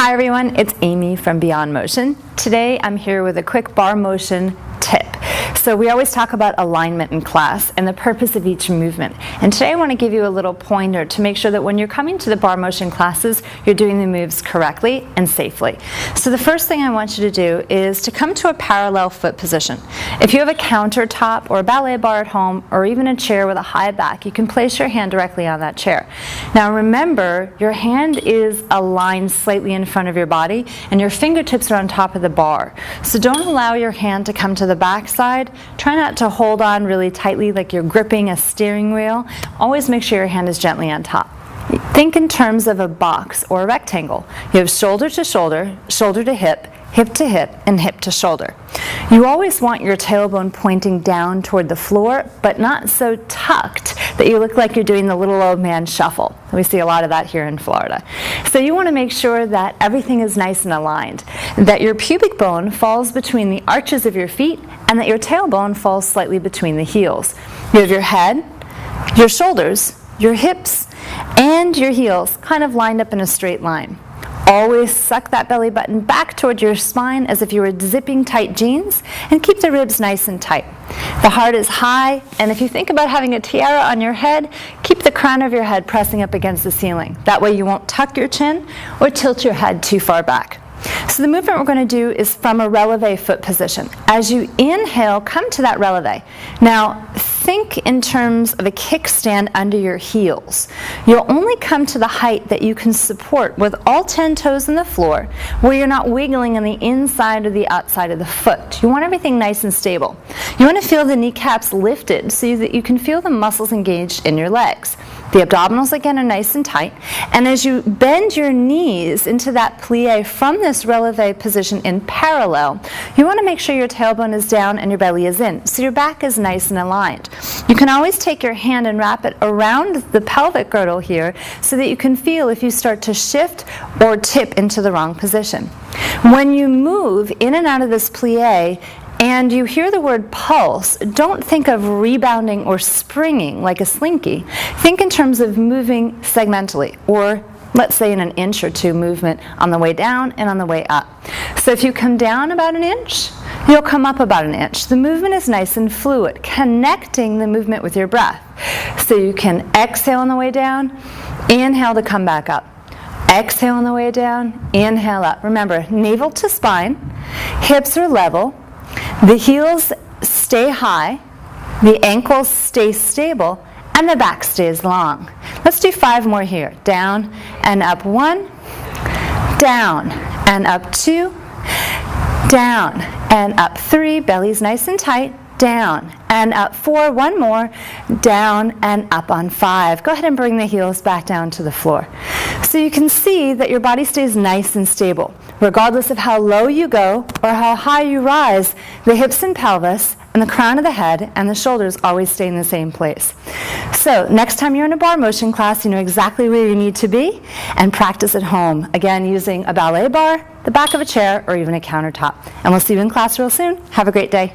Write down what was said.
Hi everyone, it's Amy from Beyond Motion. Today I'm here with a quick bar motion tip. So we always talk about alignment in class and the purpose of each movement. And today I want to give you a little pointer to make sure that when you're coming to the bar motion classes, you're doing the moves correctly and safely. So the first thing I want you to do is to come to a parallel foot position. If you have a countertop or a ballet bar at home or even a chair with a high back, you can place your hand directly on that chair. Now remember, your hand is aligned slightly in front of your body and your fingertips are on top of the bar. So don't allow your hand to come to the back side. Try not to hold on really tightly like you're gripping a steering wheel. Always make sure your hand is gently on top. Think in terms of a box or a rectangle. You have shoulder to shoulder, shoulder to hip, and hip to shoulder. You always want your tailbone pointing down toward the floor, but not so tucked that you look like you're doing the little old man shuffle. We see a lot of that here in Florida. So you want to make sure that everything is nice and aligned, that your pubic bone falls between the arches of your feet, and that your tailbone falls slightly between the heels. You have your head, your shoulders, your hips, and your heels kind of lined up in a straight line. Always suck that belly button back toward your spine as if you were zipping tight jeans, and keep the ribs nice and tight. The heart is high, and if you think about having a tiara on your head, keep the crown of your head pressing up against the ceiling. That way you won't tuck your chin or tilt your head too far back. So the movement we're going to do is from a releve foot position. As you inhale, come to that releve. Now think in terms of a kickstand under your heels. You'll only come to the height that you can support with all 10 toes on the floor, where you're not wiggling on the inside or the outside of the foot. You want everything nice and stable. You want to feel the kneecaps lifted so that you can feel the muscles engaged in your legs. The abdominals again are nice and tight, and as you bend your knees into that plie from this releve position in parallel, you want to make sure your tailbone is down and your belly is in, so your back is nice and aligned. You can always take your hand and wrap it around the pelvic girdle here so that you can feel if you start to shift or tip into the wrong position. When you move in and out of this plie, and you hear the word pulse, don't think of rebounding or springing like a slinky. Think in terms of moving segmentally, or let's say in an inch or two movement on the way down and on the way up. So if you come down about an inch, you'll come up about an inch. The movement is nice and fluid, connecting the movement with your breath. So you can exhale on the way down, inhale to come back up. Exhale on the way down, inhale up. Remember, navel to spine, hips are level, the heels stay high, the ankles stay stable, and the back stays long. Let's do 5 more here. Down and up 1, down and up 2, down and up 3, belly's nice and tight, down and up 4, 1 more, down and up on 5. Go ahead and bring the heels back down to the floor. So you can see that your body stays nice and stable. Regardless of how low you go or how high you rise, the hips and pelvis and the crown of the head and the shoulders always stay in the same place. So next time you're in a bar motion class, you know exactly where you need to be, and practice at home, again using a ballet bar, the back of a chair, or even a countertop. And we'll see you in class real soon. Have a great day.